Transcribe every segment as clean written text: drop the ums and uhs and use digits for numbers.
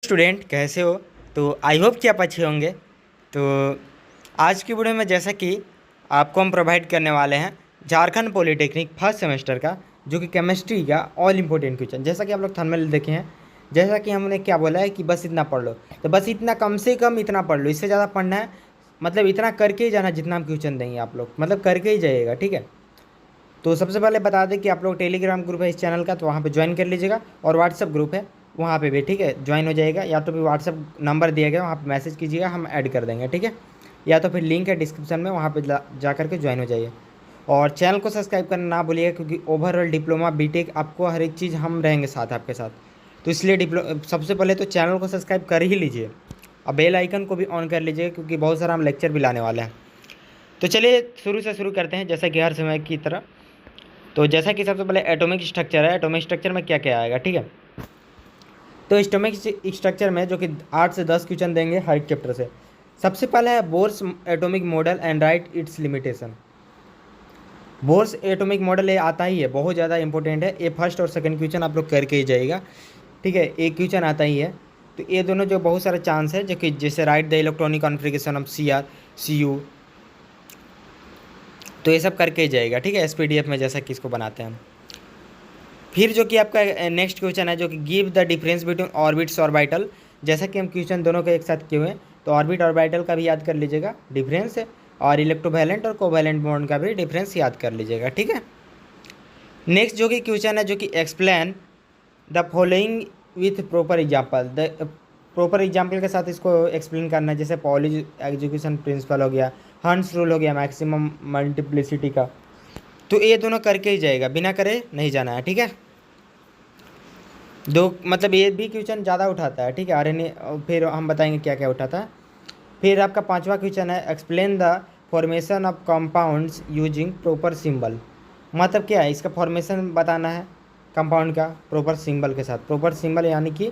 Student कैसे हो। तो आई होप कि आप अच्छे होंगे। तो आज की वीडियो में जैसा कि आपको हम प्रोवाइड करने वाले हैं झारखंड पॉलिटेक्निक फर्स्ट सेमेस्टर का जो कि केमिस्ट्री का ऑल इंपॉर्टेंट क्वेश्चन, जैसा कि आप लोग थंबनेल देखे हैं। जैसा कि हमने क्या बोला है कि बस इतना पढ़ लो, तो बस इतना कम से कम इतना पढ़ लो, इससे ज़्यादा पढ़ना है मतलब इतना करके ही जाना जितना हम क्वेश्चन देंगे आप लोग मतलब करके ही जाइएगा, ठीक है। तो सबसे पहले बता दें कि आप लोग टेलीग्राम ग्रुप है इस चैनल का, तो वहाँ पे ज्वाइन कर लीजिएगा, और व्हाट्सअप ग्रुप है वहाँ पे भी, ठीक है, ज्वाइन हो जाएगा। या तो फिर व्हाट्सअप नंबर दिया गया वहाँ पे मैसेज कीजिएगा, हम ऐड कर देंगे, ठीक है। या तो फिर लिंक है डिस्क्रिप्शन में, वहाँ पे जा करके ज्वाइन हो जाइए। और चैनल को सब्सक्राइब करना ना भूलिएगा, क्योंकि ओवरऑल डिप्लोमा बीटेक आपको हर एक चीज़ हम रहेंगे साथ आपके साथ। तो इसलिए सबसे पहले तो चैनल को सब्सक्राइब कर ही लीजिए, और बेल आइकन को भी ऑन कर लीजिए, क्योंकि बहुत सारा हम लेक्चर भी लाने वाले हैं। तो चलिए शुरू से शुरू करते हैं, जैसा कि हर समय की तरह। तो जैसा कि सबसे पहले एटॉमिक स्ट्रक्चर है, एटॉमिक स्ट्रक्चर में क्या क्या आएगा, ठीक है। तो एटॉमिक स्ट्रक्चर में जो कि 8 से 10 क्वेश्चन देंगे हर एक चैप्टर से। सबसे पहला है Bohr's atomic model and right it's limitation. Bohr's atomic model ये आता ही है, बहुत ज़्यादा इंपॉर्टेंट है ये। फर्स्ट और सेकंड क्वेश्चन आप लोग करके ही जाइएगा, ठीक है, एक क्वेश्चन आता ही है। तो ये दोनों जो बहुत सारे चांस है, जो कि जैसे right the electronic configuration of CU, तो ये सब करके ही जाएगा, ठीक है, SPDF में जैसा कि इसको बनाते हैं हम। फिर जो कि आपका नेक्स्ट क्वेश्चन है जो कि give the difference between orbits orbital. जैसा कि हम क्वेश्चन दोनों के एक साथ किए हुए हैं, तो ऑर्बिट ऑर्बिटल का भी याद कर लीजिएगा डिफरेंस है, और इलेक्ट्रोवैलेंट और कोवैलेंट बॉन्ड का भी डिफरेंस याद कर लीजिएगा, ठीक है। नेक्स्ट जो कि क्वेश्चन है जो कि explain the following with proper example. The proper example के साथ इसको एक्सप्लेन करना है, जैसे पॉली एग्जीक्यूशन प्रिंसिपल हो गया, हंस रूल हो गया, मैक्सिमम मल्टीप्लिसिटी का। तो ये दोनों करके ही जाएगा, बिना करे नहीं जाना है, ठीक है। दो मतलब ये भी क्वेश्चन ज़्यादा उठाता है, ठीक है, RNA, फिर हम बताएंगे क्या क्या उठाता है। फिर आपका पांचवा क्वेश्चन है explain the formation of compounds using proper symbol. मतलब क्या है, इसका फॉर्मेशन बताना है कंपाउंड का प्रॉपर सिंबल के साथ। प्रॉपर सिंबल यानी कि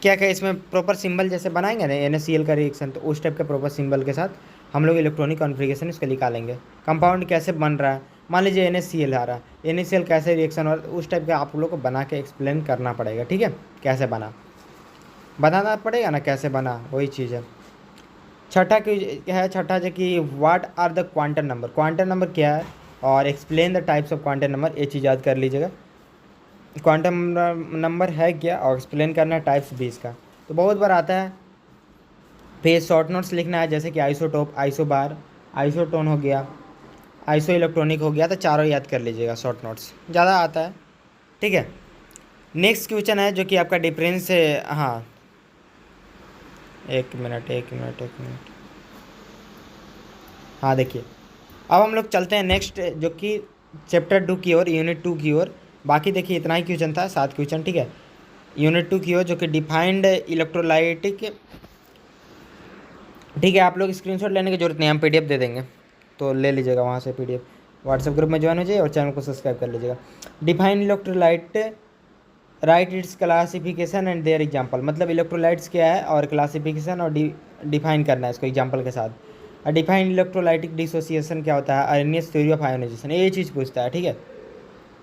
क्या क्या इसमें प्रॉपर सिंबल जैसे बनाएंगे ना NaCl का रिएक्शन, तो उस टाइप के प्रॉपर सिंबल के साथ हम लोग इलेक्ट्रॉनिक कॉन्फ़िगरेशन इसका निकालेंगे। कंपाउंड कैसे बन रहा है, मान लीजिए NaCl आ रहा है, NaCl कैसे रिएक्शन हो रहा है, उस टाइप का आप लोग को बना के एक्सप्लेन करना पड़ेगा, ठीक है। कैसे बना बताना पड़ेगा ना, कैसे बना, वही चीज़ है। छठा क्या है, छठा जो कि what are the quantum number. Quantum number क्या है और explain the types of quantum number, ये चीज़ याद कर लीजिएगा। क्वांटम नंबर है क्या और एक्सप्लेन करना है टाइप्स 20 का, तो बहुत बार आता है। फिर शॉर्ट नोट्स लिखना है, जैसे कि आइसोटोप, आइसोबार, आइसोटोन हो गया, आइसो इलेक्ट्रॉनिक हो गया, तो चारों याद कर लीजिएगा, शॉर्ट नोट्स ज़्यादा आता है, ठीक है। नेक्स्ट क्वेश्चन है जो कि आपका डिफरेंस है। हाँ, एक मिनट एक मिनट एक मिनट। हाँ देखिए, अब हम लोग चलते हैं नेक्स्ट जो कि चैप्टर 2 की ओर, यूनिट 2 की ओर। बाकी देखिए इतना ही क्वेश्चन था, 7 क्वेश्चन, ठीक है। यूनिट 2 की ओर जो कि डिफाइंड इलेक्ट्रोलाइटिक, ठीक है। आप लोग स्क्रीनशॉट लेने की जरूरत नहीं, हम PDF दे देंगे, तो ले लीजिएगा वहाँ से PDF। व्हाट्सएप ग्रुप में ज्वाइन हो जाइए और चैनल को सब्सक्राइब कर लीजिएगा। Define electrolyte, write its classification and their example. मतलब इलेक्ट्रोलाइट्स क्या है और क्लासिफिकेशन और डिफाइन करना है इसको एग्जाम्पल के साथ। डिफाइन इलेक्ट्रोलाइटिक डिसोसिएशन क्या होता है, अर्नियस थ्योरी ऑफ आयोनाइजेशन, ये चीज़ पूछता है, ठीक है।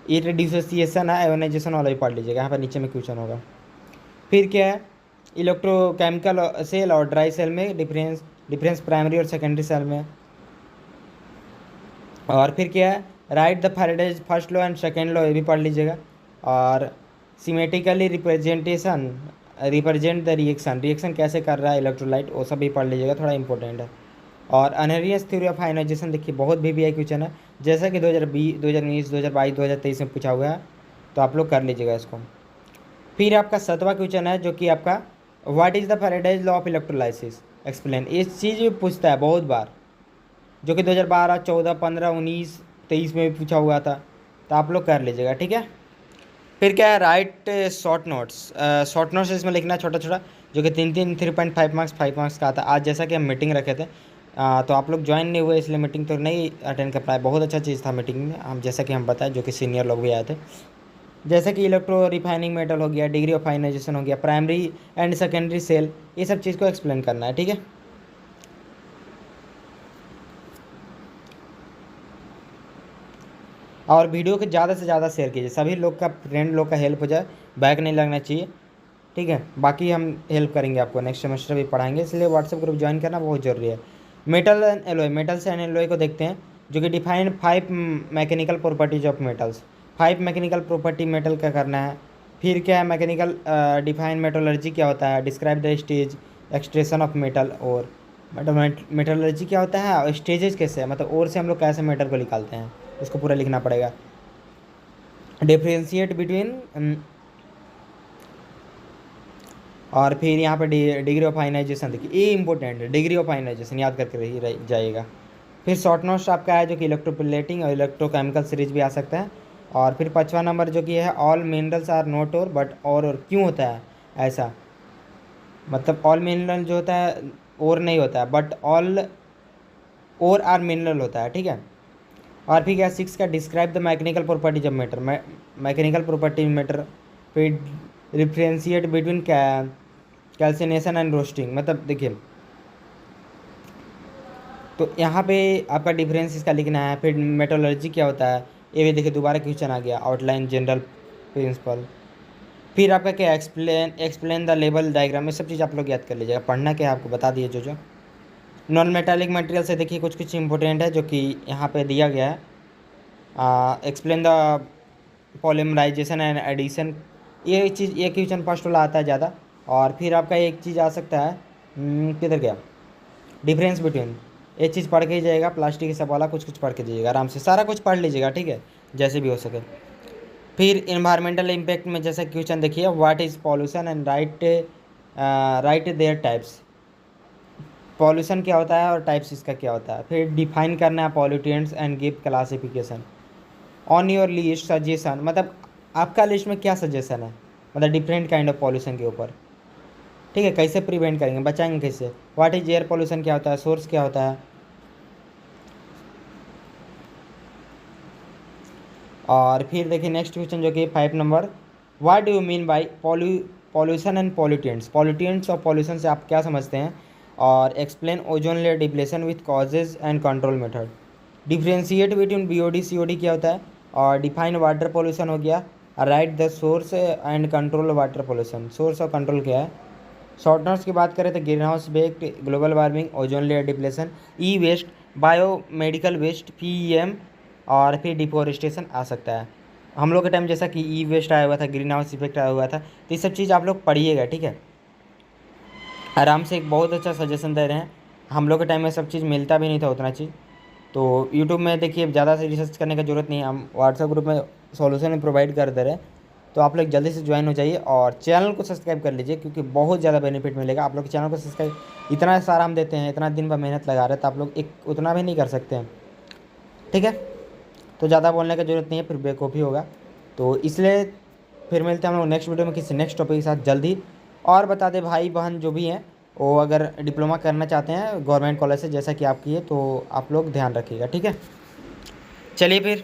ये डिसोसिएशन है, आयोनाइजेशन वाला भी पढ़ लीजिएगा, यहाँ पर नीचे में क्वेश्चन होगा। फिर क्या है, इलेक्ट्रोकेमिकल सेल और ड्राई सेल में डिफरेंस, डिफरेंस प्राइमरी और सेकेंडरी सेल में। और फिर क्या है, right the Faraday's first law and second law, ये भी पढ़ लीजिएगा। और symmetrically represent the reaction, reaction कैसे कर रहा है इलेक्ट्रोलाइट, वो सब भी पढ़ लीजिएगा, थोड़ा इंपॉर्टेंट है। और अनहेरियस थ्योरी ऑफ आयोनाइजेशन देखिए बहुत VVI क्वेश्चन है, जैसा कि 2020, 2019, 2022, 2023 में पूछा हुआ है, तो आप लोग कर लीजिएगा इसको। फिर आपका 7वां क्वेश्चन है जो कि आपका what is the Faraday's law of electrolysis, explain. इस चीज़ भी पूछता है बहुत बार, जो कि 2012, 14, 15, 19, 23 में भी पूछा हुआ था, तो आप लोग कर लीजिएगा, ठीक है। फिर क्या है, right short notes. Short notes इसमें लिखना है छोटा छोटा, जो कि 3.5 मार्क्स, 5 मार्क्स का आता है। आज जैसा कि हम मीटिंग रखे थे, तो आप लोग ज्वाइन नहीं हुए, इसलिए मीटिंग तो नहीं अटेंड कर पाए। बहुत अच्छा चीज़ था मीटिंग में, हम जैसा कि हम बताएं, जो कि सीनियर लोग भी आए थे। जैसे कि इलेक्ट्रो रिफाइनिंग मेटल हो गया, डिग्री ऑफ आयनाइजेशन हो गया, प्राइमरी एंड सेकेंडरी सेल, ये सब चीज़ को एक्सप्लेन करना है, ठीक है। और वीडियो को ज़्यादा से ज़्यादा शेयर कीजिए, सभी लोग का, फ्रेंड लोग का हेल्प हो जाए, बैक नहीं लगना चाहिए। ठीक है। बाकी हम हेल्प करेंगे आपको, नेक्स्ट सेमेस्टर भी पढ़ाएंगे, इसलिए व्हाट्सएप ग्रुप ज्वाइन करना बहुत ज़रूरी है। Metal and alloy, metals and alloy को देखते हैं, जो कि define 5 mechanical properties of metals. 5 mechanical property metal का करना है। फिर क्या है मैकेनिकल डिफाइन मेटलर्जी क्या होता है, describe the stage extraction of metal और मेटलर्जी क्या होता है और स्टेजेस कैसे है, मतलब और से हम लोग कैसे मेटल को निकालते हैं, उसको पूरा लिखना पड़ेगा। डिफ्रेंशिएट बिटवीन, और फिर यहाँ पर डिग्री ऑफ आयनाइजेशन देखिए, ये इंपॉर्टेंट है, डिग्री ऑफ आयनाइजेशन याद करके रही जाइएगा। फिर शॉर्ट नोट्स आपका है जो कि इलेक्ट्रोप्लेटिंग और इलेक्ट्रोकेमिकल सीरीज भी आ सकता है। और फिर 5वां नंबर जो कि है ऑल मिनरल्स आर नॉट और बट और क्यों होता है ऐसा, मतलब ऑल मिनरल जो होता है और नहीं होता है, बट ऑल और आर मिनरल होता है, ठीक है। और फिर क्या 6 का describe the mechanical properties of matter, mechanical property matter. फिर differentiate between calcination and roasting, मतलब देखिए तो यहाँ पे आपका डिफरेंस इसका लिखना है। फिर मेटलर्जी क्या होता है ये भी देखिए, दोबारा क्वेश्चन आ गया, आउटलाइन जनरल प्रिंसिपल। फिर आपका क्या एक्सप्लेन द लेवल डायग्राम, ये सब चीज़ आप लोग याद कर लीजिएगा, पढ़ना क्या है आपको बता दिए जो नॉन मेटालिक मटेरियल से देखिए कुछ कुछ इंपॉर्टेंट है जो कि यहाँ पे दिया गया है। Explain the polymerisation and addition, ये चीज़ ये क्वेश्चन फर्स्ट वाला आता है ज़्यादा। और फिर आपका एक चीज़ आ सकता है किधर गया, डिफरेंस बिटवीन, ये चीज़ पढ़ के ही जाएगा, प्लास्टिक के सब वाला कुछ कुछ पढ़ के जाइएगा, आराम से सारा कुछ पढ़ लीजिएगा, ठीक है, जैसे भी हो सके। फिर इन्वायरमेंटल इम्पैक्ट में जैसा क्वेश्चन देखिए, what is pollution and right there types, pollution क्या होता है और टाइप्स इसका क्या होता है। फिर डिफाइन करना है pollutants and give classification. On your list suggestion, मतलब आपका लिस्ट में क्या सजेशन है, मतलब डिफरेंट काइंड ऑफ पॉल्यूशन के ऊपर, ठीक है, कैसे प्रिवेंट करेंगे, बचाएंगे कैसे। व्हाट इज एयर पॉल्यूशन क्या होता है, सोर्स क्या होता है। और फिर देखिए नेक्स्ट क्वेश्चन जो कि 5 number, what do you mean by pollution and pollutants और पॉल्यूशन से आप क्या समझते हैं। और explain ozone layer depletion with causes and control method. Differentiate between BOD COD क्या होता है। और डिफाइन वाटर पॉल्यूशन हो गया। Write the source and control water pollution, source और कंट्रोल क्या है। शॉर्ट नोट्स की बात करें तो greenhouse effect, global warming, ozone layer depletion, e waste, biomedical waste, PEM, और फिर डिफोरेस्टेशन आ सकता है। हम लोग के टाइम जैसा कि ई वेस्ट आया हुआ था, ग्रीन हाउस इफेक्ट आया हुआ था, तो ये सब चीज़ आप लोग पढ़िएगा, ठीक है, आराम से। एक बहुत अच्छा सजेशन दे रहे हैं, हम लोग के टाइम में सब चीज़ मिलता भी नहीं था उतना चीज़। तो यूट्यूब में देखिए ज़्यादा से रिसर्च करने की ज़रूरत नहीं है, हम व्हाट्सएप ग्रुप में सॉल्यूशन प्रोवाइड कर दे रहे हैं। तो आप लोग जल्दी से ज्वाइन हो जाइए और चैनल को सब्सक्राइब कर लीजिए, क्योंकि बहुत ज़्यादा बेनिफिट मिलेगा आप लोग चैनल को सब्सक्राइब। इतना सारा हम देते हैं, इतना दिन भर मेहनत लगा रहे हैं, तो आप लोग एक उतना भी नहीं कर सकते हैं, ठीक है। तो ज़्यादा बोलने की ज़रूरत नहीं है, फिर बेवकूफ़ी होगा। तो इसलिए फिर मिलते हैं हम लोग नेक्स्ट वीडियो में किसी नेक्स्ट टॉपिक के साथ जल्दी। और बता दें भाई बहन जो भी हैं, वो अगर डिप्लोमा करना चाहते हैं गवर्नमेंट कॉलेज से जैसा कि आप किए, तो आप लोग ध्यान रखिएगा, ठीक है। चलिए फिर।